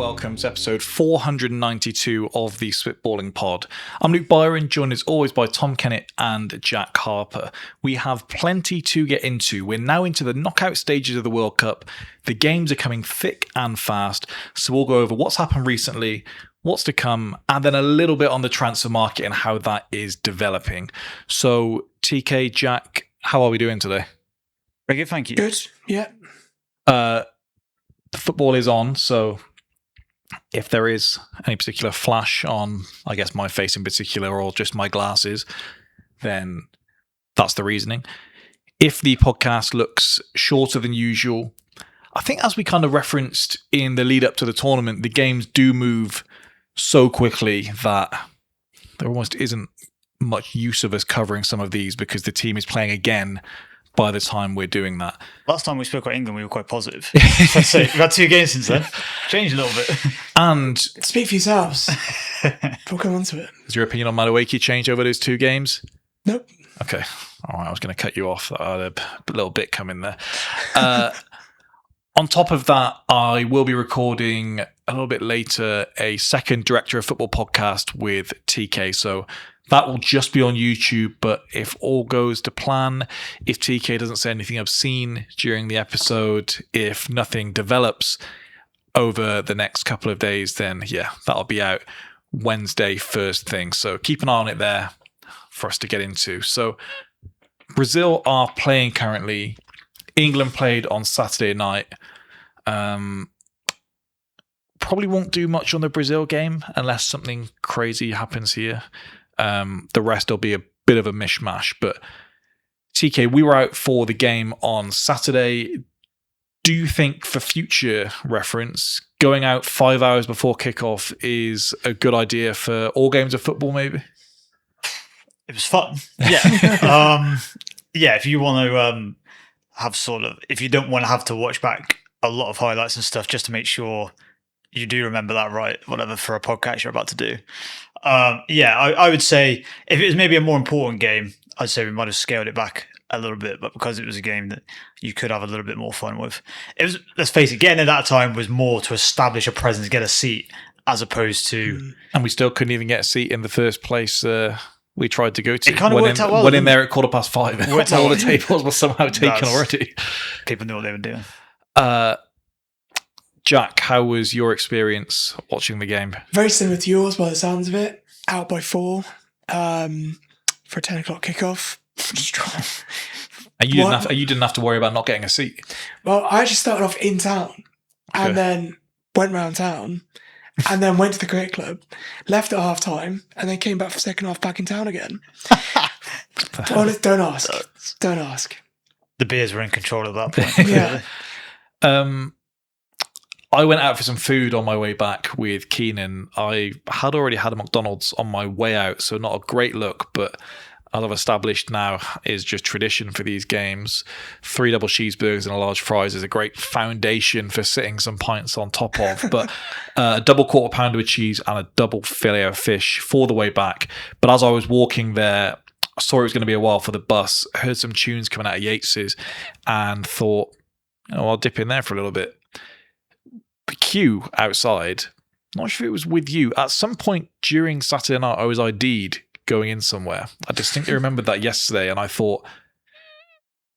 welcome to episode 492 of the Spitballing Pod. I'm Luke Byron, joined as always by Tom Kennett and Jack Harper. We have plenty to get into. We're now into the knockout stages of the World Cup. The games are coming thick and fast, so we'll go over what's happened recently, what's to come, and then a little bit on the transfer market and how that is developing. So, TK, Jack, how are we doing today? Very good, thank you. Good, yeah. The football is on, so if there is any particular flash on, I guess, my face in particular, or just my glasses, then that's the reasoning. If the podcast looks shorter than usual, I think as we kind of referenced in the lead up to the tournament, the games do move so quickly that there almost isn't much use of us covering some of these because the team is playing again by the time we're doing that. Last time we spoke about England, we were quite positive. So we've had 2 games since then. Changed a little bit. And Speak for yourselves. We'll come on to it. has your opinion on Madueke changed over those 2 games? Nope. Okay. All right. I was going to cut you off. I had a little bit come in there. On top of that, I will be recording a little bit later a second Director of Football podcast with TK. So that will just be on YouTube. But if all goes to plan, if TK doesn't say anything obscene during the episode, if nothing develops over the next couple of days, then yeah, that'll be out Wednesday first thing. So keep an eye on it there for us to get into. So Brazil are playing currently. England played on Saturday night. Probably won't do much on the Brazil game unless something crazy happens here. The rest will be a bit of a mishmash. But TK, we were out for the game on Saturday. Do you think, for future reference, going out 5 hours before kickoff is a good idea for all games of football, maybe? It was fun. Yeah. Yeah, if you want to have if you don't want to have to watch back a lot of highlights and stuff just to make sure you do remember that right, whatever, for a podcast you're about to do. I would say if it was maybe a more important game, I'd say we might have scaled it back a little bit, but because it was a game that you could have a little bit more fun with. It was, let's face it, getting at that time was more to establish a presence, get a seat, as opposed to... And we still couldn't even get a seat in the first place we tried to go to. It kind of worked out well. Went in there at 5:15. All the tables were somehow taken already. People knew what they were doing. Jack, how was your experience watching the game? Very similar to yours by the sounds of it. Out by 4 for a 10 o'clock kickoff. And you didn't have to worry about not getting a seat? Well, I actually started off in town and then went round town and then went to the cricket club, left at half time, and then came back for second half back in town again. Don't ask. Don't ask. The beers were in control at that point. Yeah. I went out for some food on my way back with Keenan. I had already had a McDonald's on my way out, so not a great look, but as I've established now is just tradition for these games. 3 double cheeseburgers and a large fries is a great foundation for sitting some pints on top of. But a double quarter pounder with cheese and a double fillet of fish for the way back. But as I was walking there, I saw it was going to be a while for the bus, heard some tunes coming out of Yates's and thought, I'll dip in there for a little bit. The queue outside, not sure if it was with you, at some point during Saturday night I was ID'd going in somewhere. I distinctly remembered that yesterday, and I thought,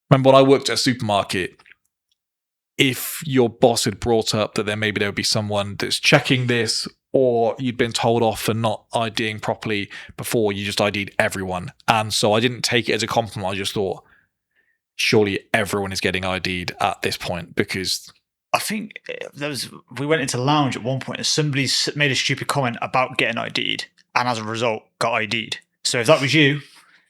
remember when I worked at a supermarket, if your boss had brought up that maybe there would be someone that's checking this, or you'd been told off for not IDing properly before, you just ID'd everyone. And so I didn't take it as a compliment. I just thought, surely everyone is getting ID'd at this point, because I think we went into lounge at one point and somebody made a stupid comment about getting ID'd, and as a result got ID'd. So if that was you,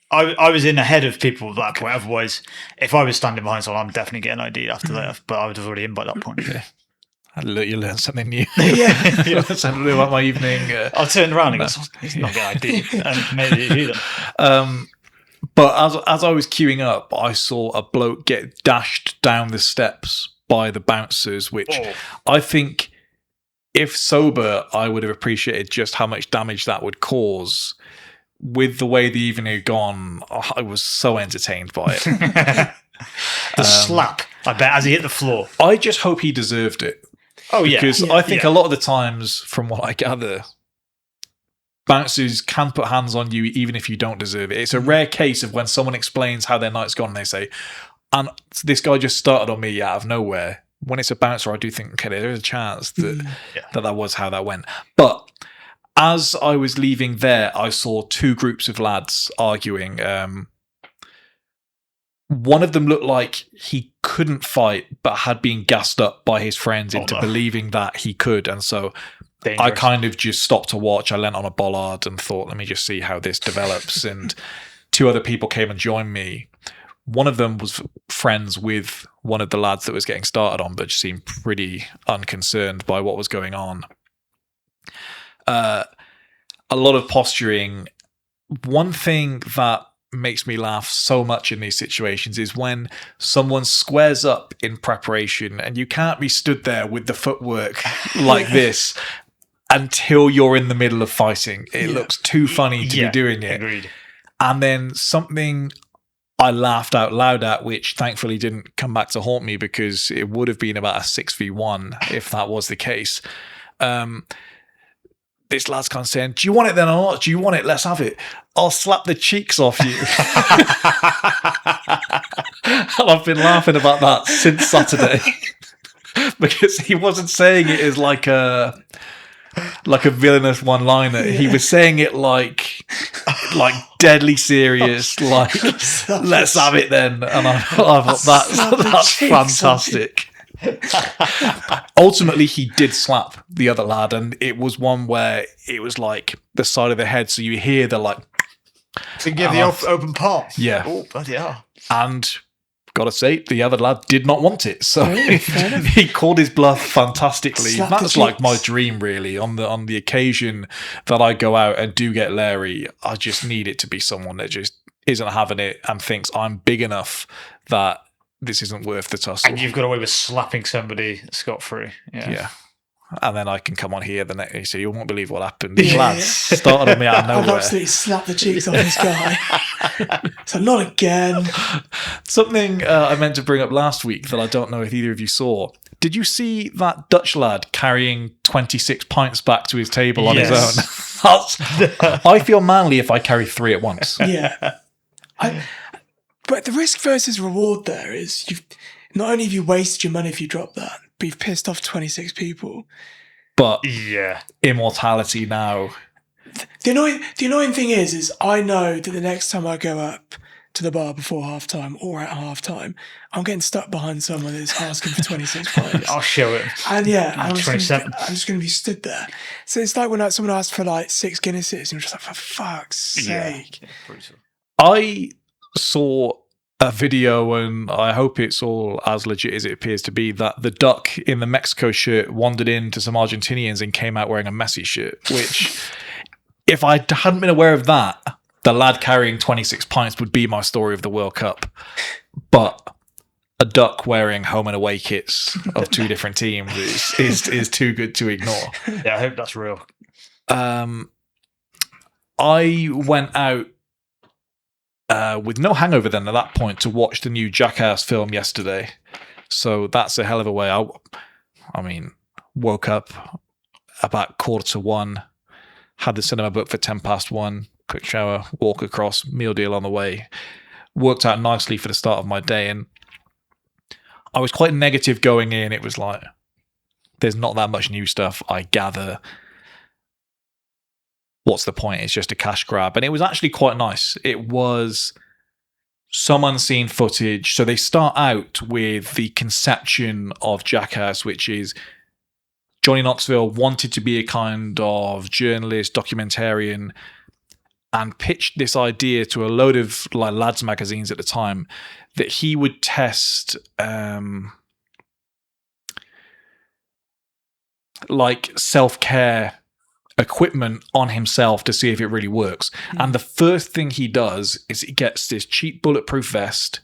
I was in ahead of people at that point. Otherwise, if I was standing behind someone, I'm definitely getting ID'd after that, but I was already in by that point. Yeah. You learned something new. Yeah. You learned something new about my evening. I turned around and goes, he's not getting ID'd. And maybe it's you then. But as I was queuing up, I saw a bloke get dashed down the steps by the bouncers, which I think if sober, I would have appreciated just how much damage that would cause. With the way the evening had gone, I was so entertained by it. The slap, I bet, as he hit the floor. I just hope he deserved it. Oh, yeah. Because Yeah. I think a lot of the times, from what I gather, bouncers can put hands on you even if you don't deserve it. It's a rare case of when someone explains how their night's gone and they say, and this guy just started on me out of nowhere. When it's a bouncer, I do think, okay, there is a chance that that was how that went. But as I was leaving there, I saw two groups of lads arguing. One of them looked like he couldn't fight, but had been gassed up by his friends into believing that he could. And so I kind of just stopped to watch. I leant on a bollard and thought, let me just see how this develops. And two other people came and joined me. One of them was friends with one of the lads that was getting started on, but just seemed pretty unconcerned by what was going on. A lot of posturing. One thing that makes me laugh so much in these situations is when someone squares up in preparation and you can't be stood there with the footwork like this until you're in the middle of fighting. It looks too funny to be doing it. Agreed. And then something I laughed out loud at, which thankfully didn't come back to haunt me because it would have been about a 6v1 if that was the case. This lad's kind of saying, do you want it then or not? Do you want it? Let's have it. I'll slap the cheeks off you. And I've been laughing about that since Saturday. Because he wasn't saying it as like a villainous one-liner. Yeah. He was saying it like deadly serious, like, let's have it then. And I thought, that's fantastic. Ultimately, he did slap the other lad, and it was one where it was like the side of the head, so you hear the like to give the open palm. Yeah. Oh, bloody hell. And gotta say, the other lad did not want it, so he called his bluff fantastically. That's like my dream, really. On the occasion that I go out and do get Larry, I just need it to be someone that just isn't having it and thinks I'm big enough that this isn't worth the tussle. And you've got away with slapping somebody scot-free. Yeah. And then I can come on here the next day, so you won't believe what happened. These lads started on me out of nowhere. I've absolutely slapped the cheeks off this guy. So not again. Something I meant to bring up last week that I don't know if either of you saw. Did you see that Dutch lad carrying 26 pints back to his table on his own? I feel manly if I carry 3 at once. Yeah. But the risk versus reward there is not only have you wasted your money if you drop that, but you've pissed off 26 people. But immortality now. The annoying thing is I know that the next time I go up to the bar before half-time or at half-time, I'm getting stuck behind someone that's asking for 26 pints. I'll show it. And I'm just going to be stood there. So it's like when someone asks for like 6 Guinnesses and you're just like, for fuck's sake. Yeah. I saw a video, and I hope it's all as legit as it appears to be, that the duck in the Mexico shirt wandered into some Argentinians and came out wearing a Messi shirt, which if I hadn't been aware of that, the lad carrying 26 pints would be my story of the World Cup. But a duck wearing home and away kits of 2 different teams is too good to ignore. Yeah, I hope that's real. I went out with no hangover then at that point to watch the new Jackass film yesterday. So that's a hell of a way. I mean, woke up about 1:45, had the cinema booked for 1:10, quick shower, walk across, meal deal on the way. Worked out nicely for the start of my day, and I was quite negative going in. It was like, there's not that much new stuff, I gather. What's the point? It's just a cash grab. And it was actually quite nice. It was some unseen footage. So they start out with the conception of Jackass, which is Johnny Knoxville wanted to be a kind of journalist, documentarian, and pitched this idea to a load of like lads magazines at the time that he would test like self-care equipment on himself to see if it really works. And the first thing he does is he gets this cheap bulletproof vest,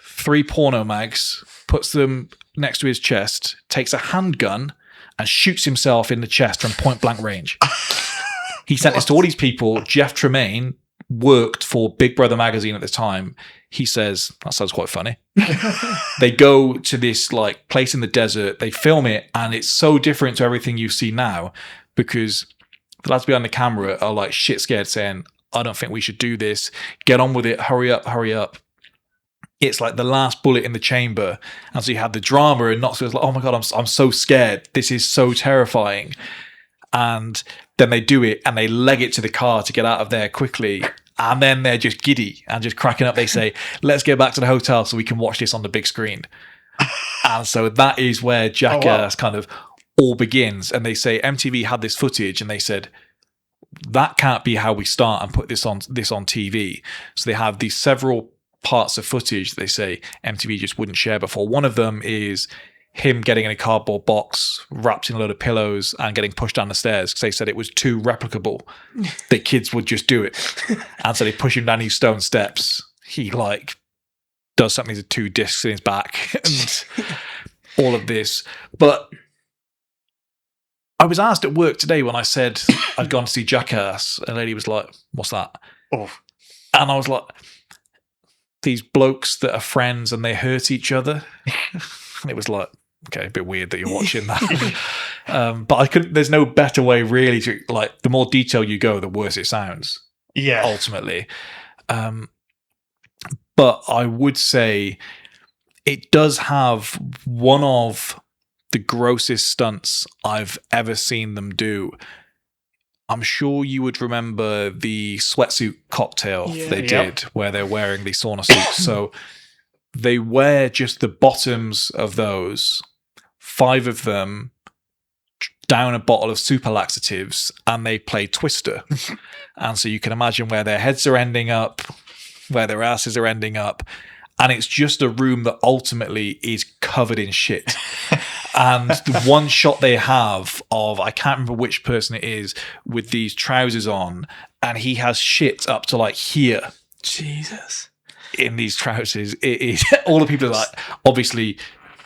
3 porno mags, puts them next to his chest, takes a handgun and shoots himself in the chest from point blank range. He sent this to all these people. Jeff Tremaine worked for Big Brother magazine at the time. He says, that sounds quite funny. They go to this like place in the desert, they film it, and it's so different to everything you see now because the lads behind the camera are like shit scared saying, I don't think we should do this. Get on with it. Hurry up, hurry up. It's like the last bullet in the chamber. And so you have the drama and Knox goes like, oh my God, I'm so scared. This is so terrifying. And then they do it and they leg it to the car to get out of there quickly. And then they're just giddy and just cracking up. They say, let's get back to the hotel so we can watch this on the big screen. And so that is where Jackass kind of all begins. And they say MTV had this footage and they said, that can't be how we start and put this on TV. So they have these several parts of footage that they say MTV just wouldn't share before. One of them is him getting in a cardboard box, wrapped in a load of pillows and getting pushed down the stairs because they said it was too replicable that kids would just do it. And so they push him down these stone steps. He like does something to 2 discs in his back and all of this. But I was asked at work today when I said I'd gone to see Jackass. A lady was like, what's that? Oh. And I was like, these blokes that are friends and they hurt each other. And it was like, okay, a bit weird that you're watching that. But I couldn't, there's no better way really to, like, the more detail you go, the worse it sounds. Yeah. Ultimately. But I would say it does have one of the grossest stunts I've ever seen them do. I'm sure you would remember the sweatsuit cocktail they did where they're wearing these sauna suits. So they wear just the bottoms of those, 5 of them, down a bottle of super laxatives, and they play Twister. And so you can imagine where their heads are ending up, where their asses are ending up. And it's just a room that ultimately is covered in shit. And the one shot they have of, I can't remember which person it is, with these trousers on, and he has shit up to like here. Jesus. In these trousers. It is, all the people are like, obviously,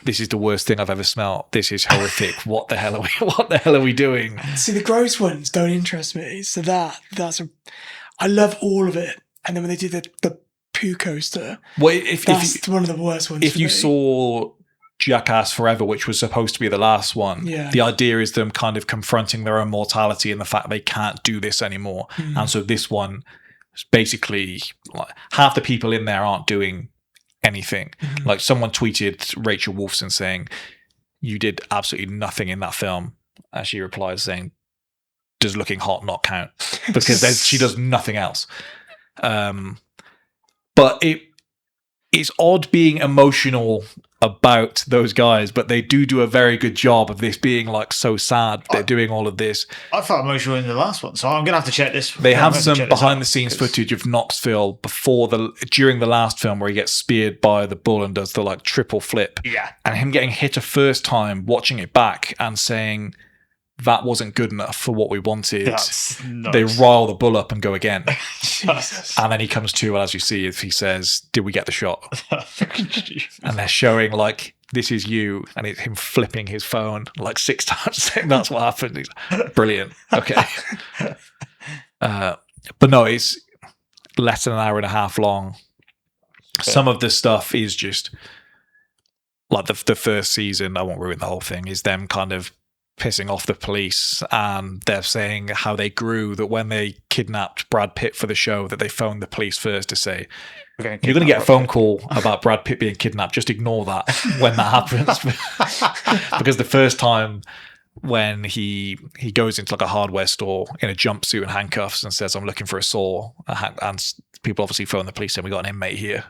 this is the worst thing I've ever smelled. This is horrific. What the hell are we doing? See, the gross ones don't interest me. So I love all of it. And then when they did the poo coaster, well, that's one of the worst ones. If you saw Jackass Forever, which was supposed to be the last one, the idea is them kind of confronting their own mortality and the fact they can't do this anymore. And so this one is basically like half the people in there aren't doing anything. Like someone tweeted Rachel Wolfson saying, you did absolutely nothing in that film. And she replies saying, does looking hot not count? Because she does nothing else. But it's odd being emotional about those guys, but they do a very good job of this being like so sad. They're doing all of this. I felt emotional in the last one, so I'm gonna have to check this. They have some behind the scenes footage of Knoxville during the last film where he gets speared by the bull and does the like triple flip. Yeah. And him getting hit a first time, watching it back and saying that wasn't good enough for what we wanted. That's nuts. They rile the bull up and go again. Jesus. And then he comes to, as you see, if he says, did we get the shot? And they're showing like, this is you. And it's him flipping his phone like 6 times saying that's what happened. He's like, brilliant. Okay. But no, it's less than an hour and a half long. Okay. Some of the stuff is just like the first season, I won't ruin the whole thing, is them kind of pissing off the police, and they're saying how they grew, that when they kidnapped Brad Pitt for the show, that they phoned the police first to say, you're going to get a phone call about Brad Pitt being kidnapped, just ignore that when that happens. Because the first time when he goes into like a hardware store in a jumpsuit and handcuffs and says, I'm looking for a saw, and people obviously phone the police saying, we got an inmate here.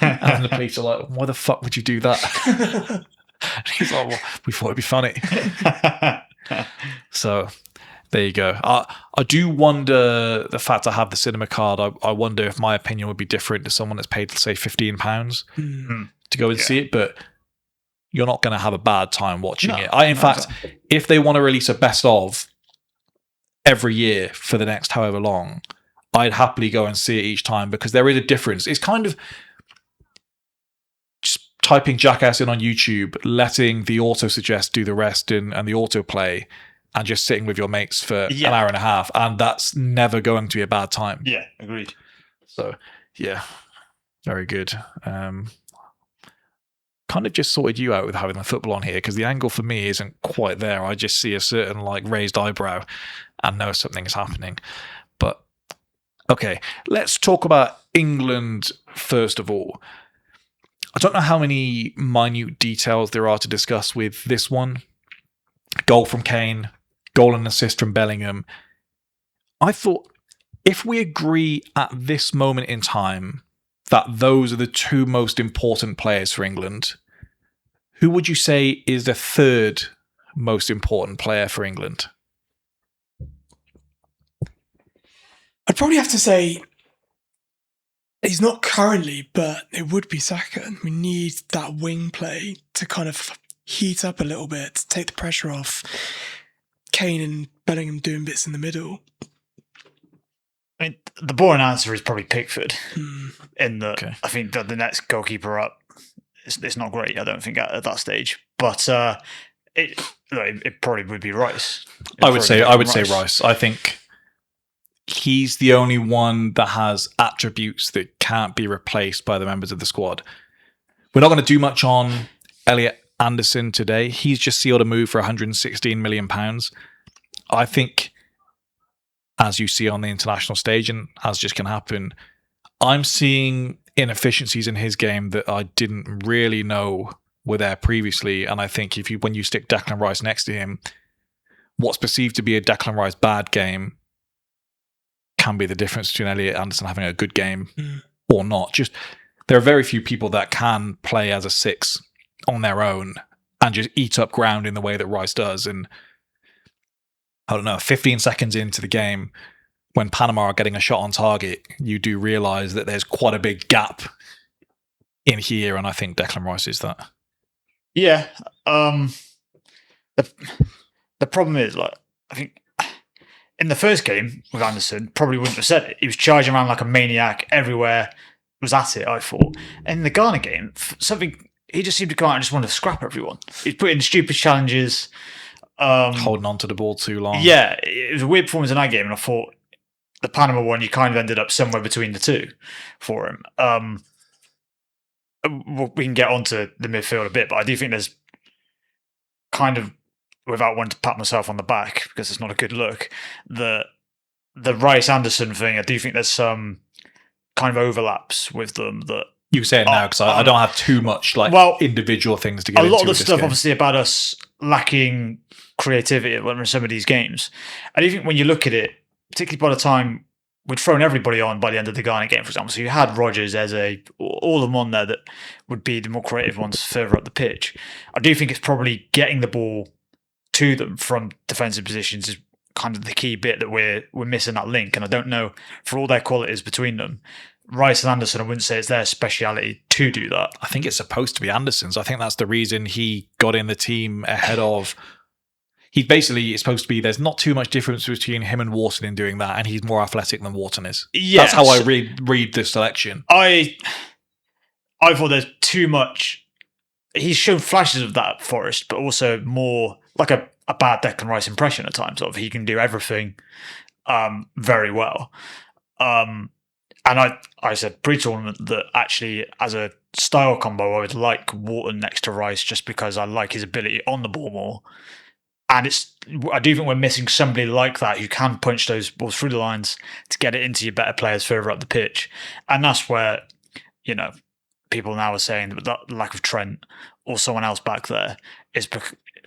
And the police are like, why the fuck would you do that? He's like, well, we thought it'd be funny. So there you go. I do wonder, the fact I have the cinema card, I wonder if my opinion would be different to someone that's paid, say, £15 to go and see it. But you're not going to have a bad time watching it. In fact, if they want to release a best of every year for the next however long, I'd happily go and see it each time, because there is a difference. It's kind of just typing Jackass in on YouTube, letting the auto suggest do the rest and the autoplay, and just sitting with your mates for Yeah. an hour and a half, and that's never going to be a bad time. Yeah, agreed. So, yeah, very good. Kind of just sorted you out with having the football on here, because the angle for me isn't quite there. I just see a certain like raised eyebrow and know something's happening. But okay, let's talk about England first of all. I don't know how many minute details there are to discuss with this one. Goal from Kane, goal and assist from Bellingham. I thought if we agree at this moment in time that those are the two most important players for England, who would you say is the third most important player for England? I'd probably have to say he's not currently, but it would be Xhaka. We need that wing play to kind of heat up a little bit, to take the pressure off Kane and Bellingham doing bits in the middle. I mean, the boring answer is probably Pickford. In the, Okay. I think the next goalkeeper up, it's not great. I don't think at that stage, but it probably would be Rice. I would say Rice. I think he's the only one that has attributes that can't be replaced by the members of the squad. We're not going to do much on Elliot Anderson today. He's just sealed a move for £116 million. I think, as you see on the international stage, and as just can happen, I'm seeing inefficiencies in his game that I didn't really know were there previously. And I think when you stick Declan Rice next to him, what's perceived to be a Declan Rice bad game can be the difference between Elliot Anderson having a good game or not. Just there are very few people that can play as a six on their own and just eat up ground in the way that Rice does. And I don't know, 15 seconds into the game, when Panama are getting a shot on target, you do realise that there's quite a big gap in here, and I think Declan Rice is that. Yeah. The problem is, like, I think in the first game with Anderson, probably wouldn't have said it. He was charging around like a maniac everywhere, was at it, I thought. And in the Ghana game, he just seemed to go out and just want to scrap everyone. He's put in stupid challenges. Holding on to the ball too long. Yeah, it was a weird performance in that game, and I thought the Panama one, you kind of ended up somewhere between the two for him. We can get onto the midfield a bit, but I do think there's kind of, without wanting to pat myself on the back because it's not a good look, the Rice Anderson thing, I do think there's some kind of overlaps with them that You can say it now because I don't have too much individual things to get into. A lot of the with this stuff, game. obviously, about us lacking creativity in some of these games. I do think when you look at it, particularly by the time we'd thrown everybody on by the end of the Ghana game, for example, so you had Rodgers, Eze, all of them on there that would be the more creative ones further up the pitch. I do think it's probably getting the ball to them from defensive positions is kind of the key bit that we're missing that link. And I don't know, for all their qualities between them, Rice and Anderson, I wouldn't say it's their speciality to do that. I think it's supposed to be Anderson's. I think that's the reason he got in the team ahead of... It's supposed to be, there's not too much difference between him and Wharton in doing that, and he's more athletic than Wharton is. Yeah, that's how I read the selection. I thought there's too much... He's shown flashes of that at Forest, but also more like a bad Declan Rice impression at times. Of he can do everything very well. And I said pre-tournament that actually, as a style combo, I would like Wharton next to Rice just because I like his ability on the ball more. And I do think we're missing somebody like that who can punch those balls through the lines to get it into your better players further up the pitch. And that's where, people now are saying that the lack of Trent or someone else back there is,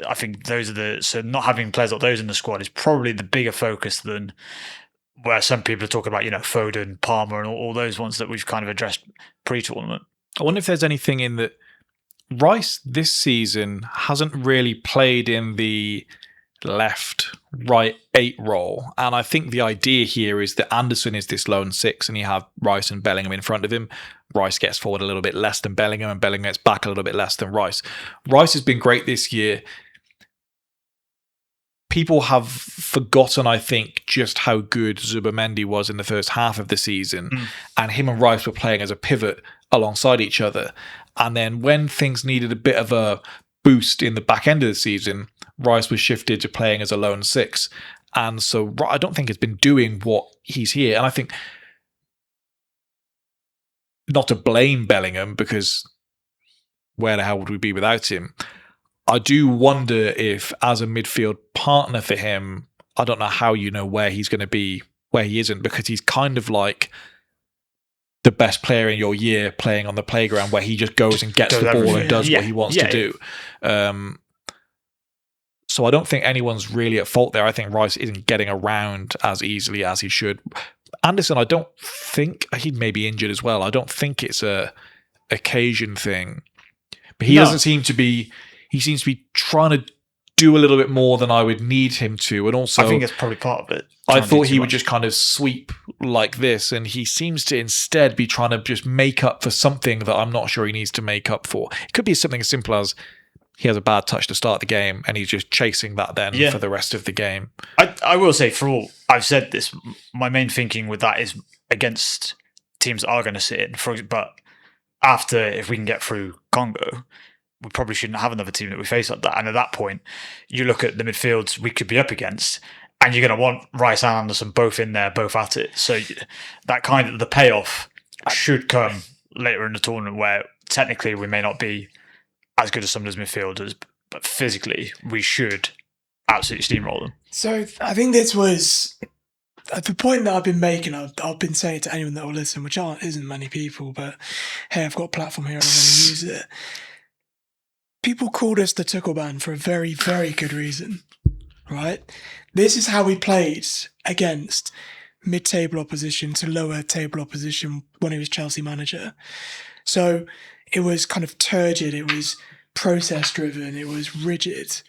I think so not having players like those in the squad is probably the bigger focus than where some people are talking about, Foden, Palmer, and all those ones that we've kind of addressed pre-tournament. I wonder if there's anything in that. Rice this season hasn't really played in the left, right, 8 role. And I think the idea here is that Anderson is this lone 6 and you have Rice and Bellingham in front of him. Rice gets forward a little bit less than Bellingham and Bellingham gets back a little bit less than Rice. Rice has been great this year. People have forgotten, I think, just how good Zubimendi was in the first half of the season. And him and Rice were playing as a pivot alongside each other. And then when things needed a bit of a boost in the back end of the season, Rice was shifted to playing as a lone six. And so I don't think he's been doing what he's here. And I think, not to blame Bellingham, because where the hell would we be without him? I do wonder if, as a midfield partner for him, I don't know how you know where he's going to be, where he isn't, because he's kind of like the best player in your year playing on the playground, where he just goes and gets the ball and does what he wants to do. So I don't think anyone's really at fault there. I think Rice isn't getting around as easily as he should. Anderson, I don't think, he may be injured as well. I don't think it's a occasion thing. But he doesn't seem to be, he seems to be trying to do a little bit more than I would need him to. And also, I think it's probably part of it. I thought he would just kind of sweep like this, and he seems to instead be trying to just make up for something that I'm not sure he needs to make up for. It could be something as simple as he has a bad touch to start the game, and he's just chasing that then for the rest of the game. I will say, for all I've said this, my main thinking with that is against teams that are going to sit in. But after, if we can get through Congo, we probably shouldn't have another team that we face like that. And at that point, you look at the midfields we could be up against, and you're going to want Rice and Anderson both in there, both at it. So that kind of the payoff should come later in the tournament, where technically we may not be as good as some of those midfielders, but physically we should absolutely steamroll them. So I think this was the point that I've been making. I've been saying to anyone that will listen, which isn't many people, but hey, I've got a platform here and I'm going to use it. People called us the Tuchel band for a very, very good reason, right? This is how we played against mid-table opposition to lower table opposition when he was Chelsea manager. So it was kind of turgid, it was process-driven, it was rigid.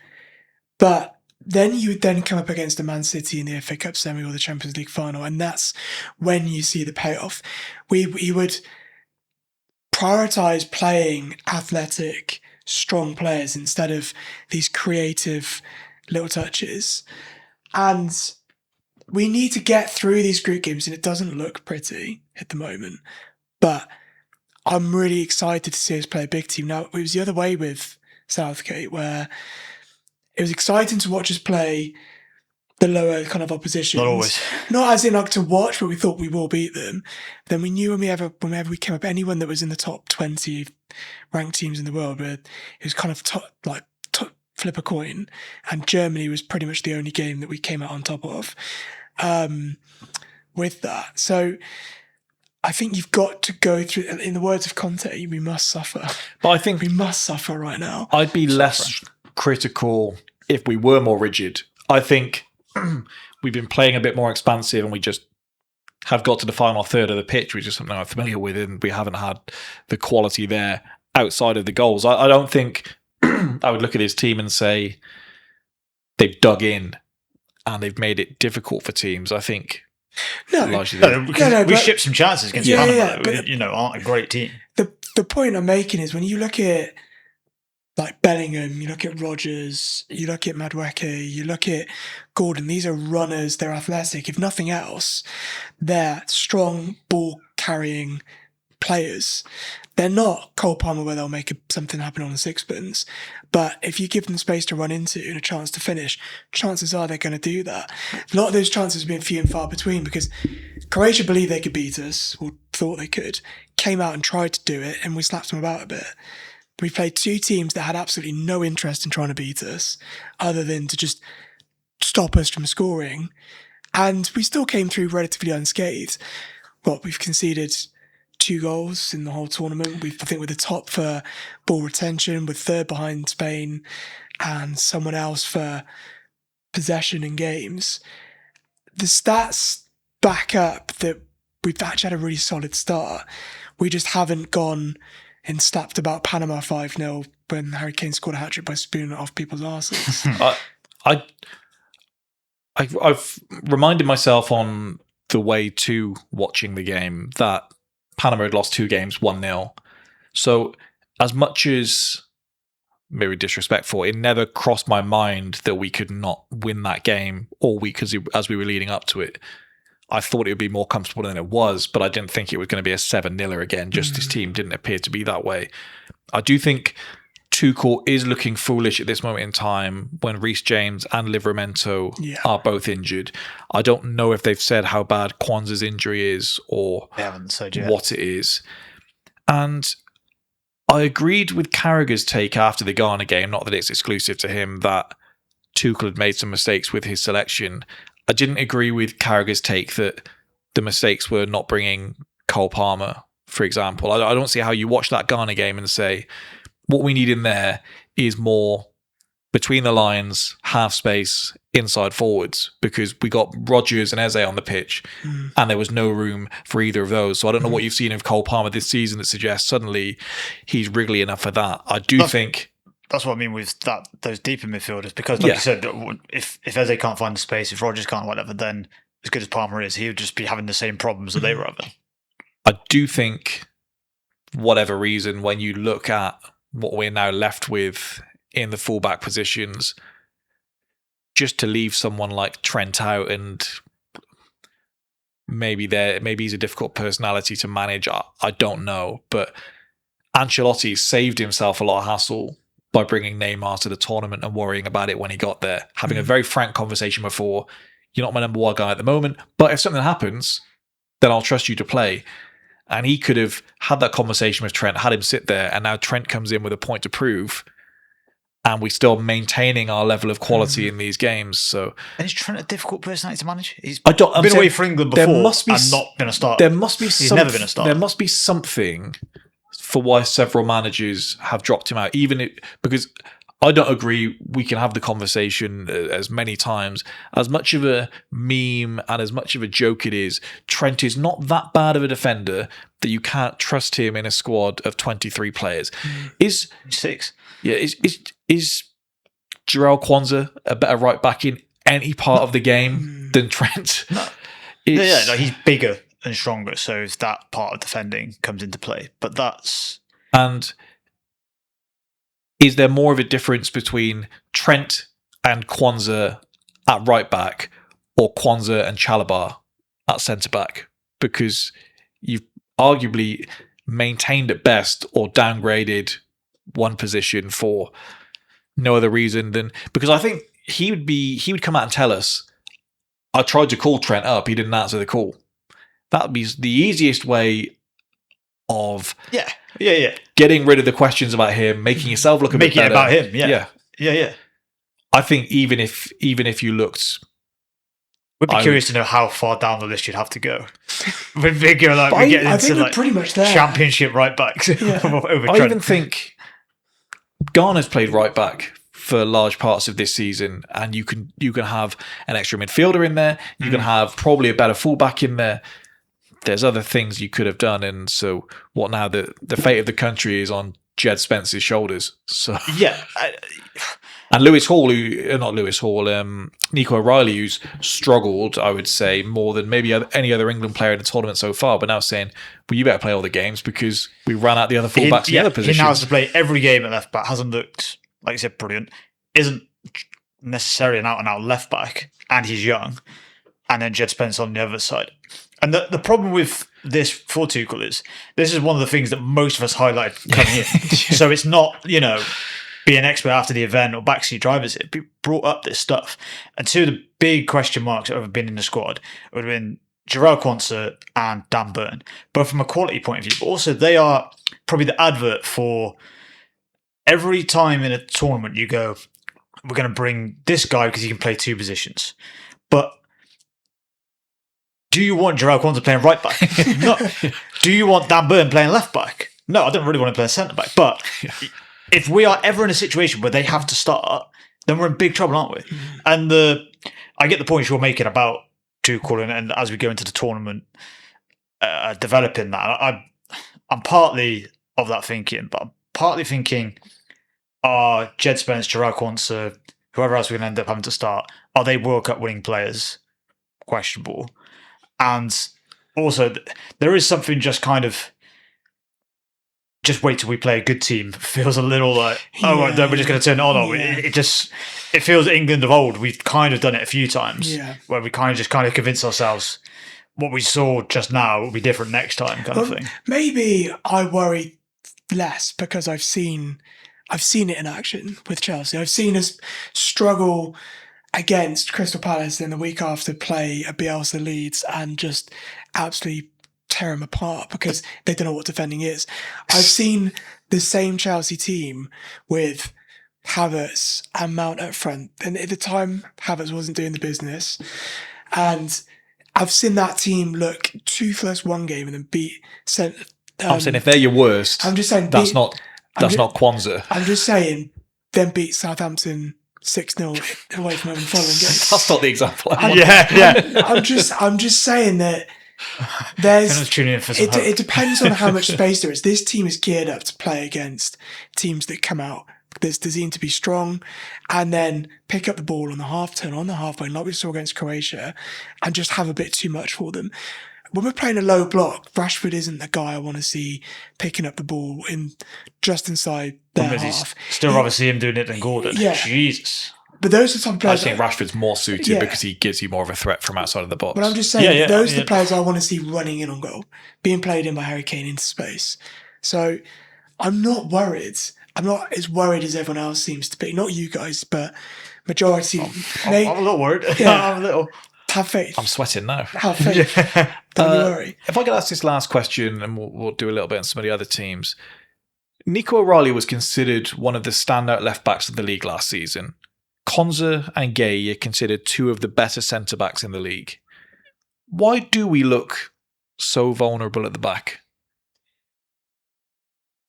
But then you would then come up against a Man City in the FA Cup semi or the Champions League final, and that's when you see the payoff. He would prioritise playing athletic, strong players instead of these creative little touches. And we need to get through these group games, and it doesn't look pretty at the moment. But I'm really excited to see us play a big team. Now, it was the other way with Southgate, where it was exciting to watch us play the lower kind of opposition. Not always. Not as in like to watch, but we thought we will beat them. Then we knew whenever we came up, anyone that was in the top 20 ranked teams in the world, where it was kind of top, flip a coin. And Germany was pretty much the only game that we came out on top of with that. So I think you've got to go through, in the words of Conte, we must suffer. But I think we must suffer right now. I'd be less critical if we were more rigid. I think we've been playing a bit more expansive, and we just have got to the final third of the pitch, which is something I'm familiar with, and we haven't had the quality there outside of the goals. I don't think I would look at his team and say they've dug in and they've made it difficult for teams. I think we shipped some chances against Panama, but aren't a great team. The point I'm making is when you look at like Bellingham, you look at Rodgers, you look at Madueke, you look at Gordon, these are runners, they're athletic. If nothing else, they're strong ball-carrying players. They're not Cole Palmer where they'll make something happen on a sixpence. But if you give them space to run into and a chance to finish, chances are they're going to do that. A lot of those chances have been few and far between because Croatia believed they could beat us, or thought they could, came out and tried to do it, and we slapped them about a bit. We played two teams that had absolutely no interest in trying to beat us, other than to just stop us from scoring. And we still came through relatively unscathed. We've conceded 2 goals in the whole tournament. I think we're the top for ball retention. We're third behind Spain and someone else for possession in games. The stats back up that we've actually had a really solid start. We just haven't gone and slapped about Panama 5-0 when Harry Kane scored a hat-trick by spooning it off people's arses. I've reminded myself on the way to watching the game that Panama had lost 2 games, 1-0. So as much as maybe disrespectful, it never crossed my mind that we could not win that game all week as we were leading up to it. I thought it would be more comfortable than it was, but I didn't think it was going to be a 7-0 again. Just this team didn't appear to be that way. I do think Tuchel is looking foolish at this moment in time when Reece James and Livramento are both injured. I don't know if they've said how bad Kwanzaa's injury is or They haven't said yet what it is. And I agreed with Carragher's take after the Ghana game, not that it's exclusive to him, that Tuchel had made some mistakes with his selection. I didn't agree with Carragher's take that the mistakes were not bringing Cole Palmer, for example. I don't see how you watch that Ghana game and say, what we need in there is more between the lines, half space, inside forwards, because we got Rodgers and Eze on the pitch and there was no room for either of those. So I don't know what you've seen of Cole Palmer this season that suggests suddenly he's wriggly enough for that. I do think... That's what I mean with those deeper midfielders, because like you said, if Eze can't find the space, if Rodgers can't, whatever, then as good as Palmer is, he would just be having the same problems that they were having. I do think, whatever reason, when you look at what we're now left with in the fullback positions, just to leave someone like Trent out, and maybe he's a difficult personality to manage, I don't know, but Ancelotti saved himself a lot of hassle by bringing Neymar to the tournament and worrying about it when he got there, having a very frank conversation before, you're not my number one guy at the moment, but if something happens, then I'll trust you to play. And he could have had that conversation with Trent, had him sit there, and now Trent comes in with a point to prove, and we're still maintaining our level of quality in these games. So, and is Trent a difficult personality to manage? He's I'm been away for England before and not been a starter. He's never been a starter. There must be something for why several managers have dropped him out, because I don't agree we can have the conversation as many times. As much of a meme and as much of a joke it is, Trent is not that bad of a defender that you can't trust him in a squad of 23 players. Is 6. Yeah, is Jarrell Kwanzaa a better right back in any part of the game than Trent? No. He's bigger and stronger, so that part of defending comes into play. But that's... And... is there more of a difference between Trent and Kwanzaa at right back or Kwanzaa and Chalobah at centre back? Because you've arguably maintained at best or downgraded one position for no other reason than because I think he would come out and tell us, I tried to call Trent up, he didn't answer the call. That would be the easiest way of getting rid of the questions about him, making yourself look a bit better. Making it about him, yeah. I think even if you looked... We'd be curious to know how far down the list you'd have to go. We're getting I think we're pretty much there. Championship right backs over I Trent. even think Ghana's played right back for large parts of this season, and you can have an extra midfielder in there, you can have probably a better fullback in there. There's other things you could have done, and so what now? The fate of the country is on Jed Spence's shoulders. So and Nico O'Reilly, who's struggled, I would say, more than maybe any other England player in the tournament so far, but now saying, well, you better play all the games because we ran out the other fullbacks in the other positions. He now has to play every game at left back. Hasn't looked, like you said, brilliant. Isn't necessarily an out-and-out left back, and he's young. And then Jed Spence on the other side. And the problem with this for Tuchel is this is one of the things that most of us highlight coming in. So it's not, be an expert after the event or backseat drivers. It brought up this stuff. And two of the big question marks that have been in the squad would have been Jarrell Kwanzaa and Dan Burn, both from a quality point of view, but also they are probably the advert for every time in a tournament you go, we're going to bring this guy because he can play two positions. But do you want Jarrell Kwanzaa playing right back? No. Do you want Dan Burn playing left back? No, I don't really want to play centre back. But if we are ever in a situation where they have to start, then we're in big trouble, aren't we? And I get the point you're making about Tuchel and as we go into the tournament, developing that. I'm partly of that thinking, but I'm partly thinking, are Jed Spence, Jarrell Kwanzaa, whoever else we're going to end up having to start, are they World Cup winning players? Questionable. And also, there is something just kind of, just wait till we play a good team. Feels a little like, we're just going to turn it on. It feels England of old. We've kind of done it a few times where we kind of convince ourselves what we saw just now will be different next time kind of thing. Maybe I worry less because I've seen I've seen it in action with Chelsea. I've seen us struggle against Crystal Palace in the week after play a Bielsa Leeds and just absolutely tear them apart because they don't know what defending is. I've seen the same Chelsea team with Havertz and Mount up front. And at the time, Havertz wasn't doing the business. And I've seen that team look toothless one game and then beat... I'm saying if they're your worst, I'm just saying that's not Kwanzaa. I'm just saying then beat Southampton 6-0 away from home the following game. That's not the example. Yeah. I'm just saying that there's tuning in for some it depends on how much space there is. This team is geared up to play against teams that come out that's designed to be strong and then pick up the ball on the half turn, on the halfway, like we saw against Croatia, and just have a bit too much for them. When we're playing a low block, Rashford isn't the guy I want to see picking up the ball just inside their half. Still rather see him doing it than Gordon. Yeah. Jesus. But those are some players. I think Rashford's more suited because he gives you more of a threat from outside of the box. But I'm just saying, those are the players I want to see running in on goal, being played in by Harry Kane into space. So I'm not worried. I'm not as worried as everyone else seems to be. Not you guys, but majority. I'm a little worried. Yeah. I'm a little. Have faith. I'm sweating now. Have faith. Don't you worry. If I could ask this last question, and we'll do a little bit on some of the other teams. Nico O'Reilly was considered one of the standout left-backs of the league last season. Konza and Gay are considered two of the better centre-backs in the league. Why do we look so vulnerable at the back?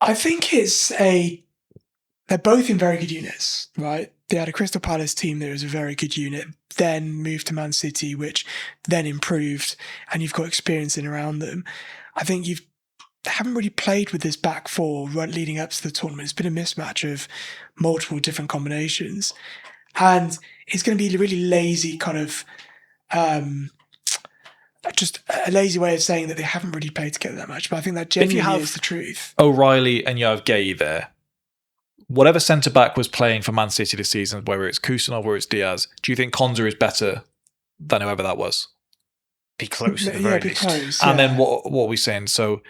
I think they're both in very good units, right? They had a Crystal Palace team that was a very good unit, then moved to Man City, which then improved, and you've got experience in around them. I think they haven't really played with this back four leading up to the tournament. It's been a mismatch of multiple different combinations. And it's going to be a really lazy kind of, just a lazy way of saying that they haven't really played together that much. But I think that genuinely is the truth. O'Reilly and you have Gay there. Whatever centre-back was playing for Man City this season, whether it's Kusanov or it's Diaz, do you think Konza is better than whoever that was? Be close at the very be least. close. And then what are we saying? So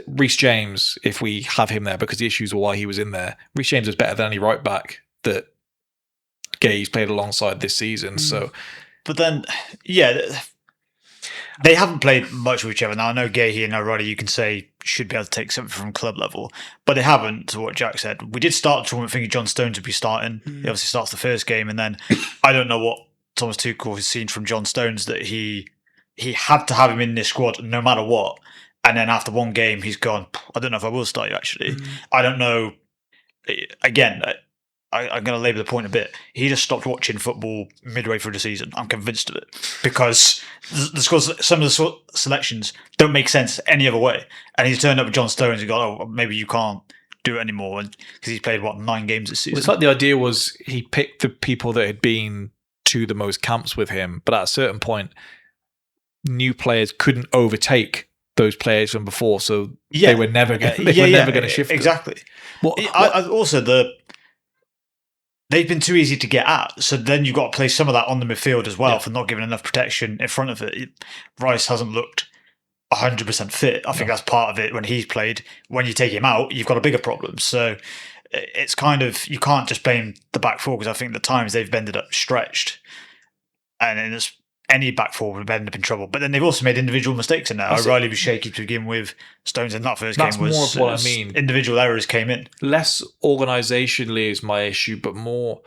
Reece James, if we have him there, because the issues were why he was in there, Reece James is better than any right-back that Gay's played alongside this season. So, but then, they haven't played much with each other. Now, I know Gay and O'Reilly, you can say, should be able to take something from club level, but they haven't, to what Jack said. We did start the tournament thinking John Stones would be starting. He obviously starts the first game, and then I don't know what Thomas Tuchel has seen from John Stones that he had to have him in this squad no matter what. And then after one game, he's gone, I don't know if I will start you, actually. I don't know. Again, I'm going to labour the point a bit. He just stopped watching football midway through the season. I'm convinced of it. Because some of the selections don't make sense any other way. And he's turned up with John Stones and gone, maybe you can't do it anymore. Because he's played, 9 games this season? It's like the idea was he picked the people that had been to the most camps with him. But at a certain point, new players couldn't overtake those players from before. So they were never going to shift. Exactly. They've been too easy to get at, so then you've got to play some of that on the midfield as well for not giving enough protection in front of it. Rice hasn't looked 100% fit. I think that's part of it when he's played. When you take him out, you've got a bigger problem. So it's kind of, you can't just blame the back four, because I think the times they've ended up stretched, and then any back four would have ended up in trouble. But then they've also made individual mistakes in there. O'Reilly was shaky to begin with. Stones in that first game was more of what I mean. Individual errors came in. Less organisationally is my issue, but more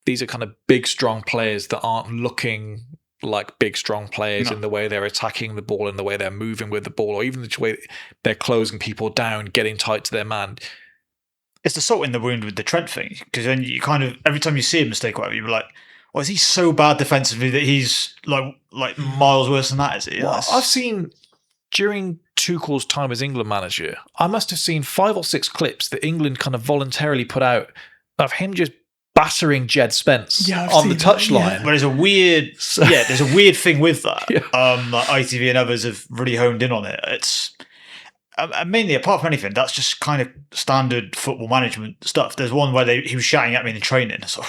these are kind of big, strong players that aren't looking like big, strong players in the way they're attacking the ball, in the way they're moving with the ball, or even the way they're closing people down, getting tight to their man. It's the salt in the wound with the Trent thing, because then you kind of, every time you see a mistake or whatever, you're like, well, is he so bad defensively that he's like miles worse than that? Is he? Well, I've seen during Tuchel's time as England manager, I must have seen 5 or 6 clips that England kind of voluntarily put out of him just battering Jed Spence on the touchline. But there's a weird, there's a weird thing with that. Like ITV and others have really honed in on it. It's mainly, apart from anything, that's just kind of standard football management stuff. There's one where he was shouting at me in the training. So.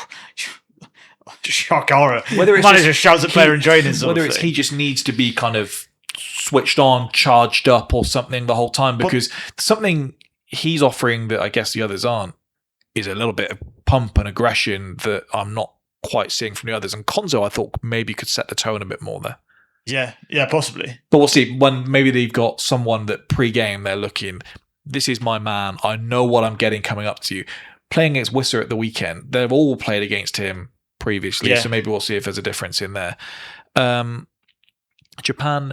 Shock horror. Whether it's manager shouts at player in training, whether it's he just needs to be kind of switched on, charged up, or something the whole time, because something he's offering that I guess the others aren't is a little bit of pump and aggression that I'm not quite seeing from the others. And Konzo, I thought maybe could set the tone a bit more there. Yeah, possibly. But we'll see. When maybe they've got someone that pre-game they're looking, this is my man. I know what I'm getting coming up to you. Playing against Wisser at the weekend, they've all played against him previously, so maybe we'll see if there's a difference in there. Japan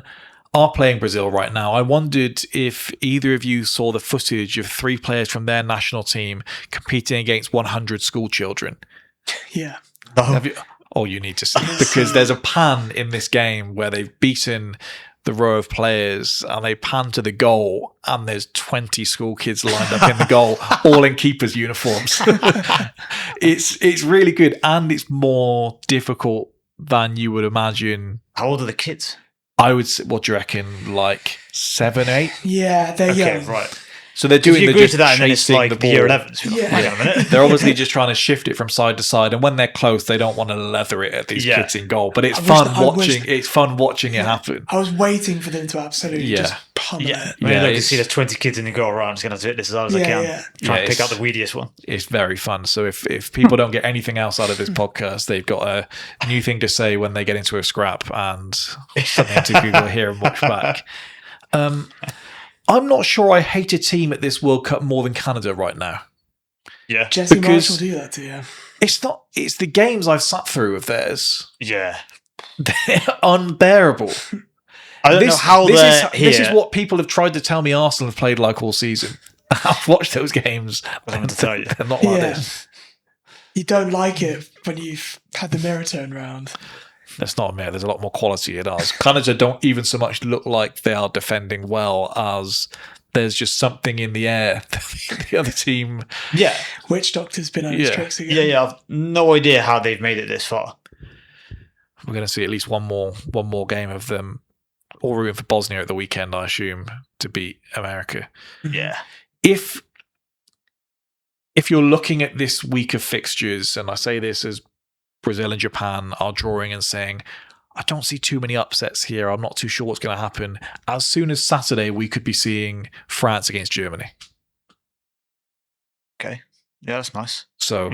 are playing Brazil right now. I wondered if either of you saw the footage of 3 players from their national team competing against 100 school children. Yeah. You need to see, because there's a pan in this game where they've beaten the row of players and they pan to the goal and there's 20 school kids lined up in the goal, all in keepers' uniforms. It's really good, and it's more difficult than you would imagine. How old are the kids? I would say, what do you reckon, like 7, 8? Yeah, they're young. Right. So they're doing you the agree just to that, and then it's chasing like the ball. year 11. Yeah. They're obviously just trying to shift it from side to side, and when they're close, they don't want to leather it at these kids in goal. But it's fun watching it happen. I was waiting for them to absolutely just pummel it. I mean, look, you see there's 20 kids in the goal around. I'm just going to do it as hard as I can. Try and pick out the weediest one. It's very fun. So if people don't get anything else out of this podcast, they've got a new thing to say when they get into a scrap and something to Google here and watch back. I'm not sure I hate a team at this World Cup more than Canada right now. Yeah. Jesse Marsh will do that to you. It's the games I've sat through of theirs. Yeah. They're unbearable. I don't know how they're here. This is what people have tried to tell me Arsenal have played like all season. I've watched those games. I want to tell you. They're not like this. You don't like it when you've had the mirror turned round. That's not a mirror. There's a lot more quality in ours. Canada don't even so much look like they are defending well as there's just something in the air. The other team. Yeah. Witch Doctor's been on his tricks again. Yeah. I've no idea how they've made it this far. We're going to see at least one more game of them. All rooting for Bosnia at the weekend, I assume, to beat America. Yeah. If you're looking at this week of fixtures, and I say this as Brazil and Japan are drawing and saying, I don't see too many upsets here. I'm not too sure what's going to happen. As soon as Saturday, we could be seeing France against Germany. Okay. Yeah, that's nice. So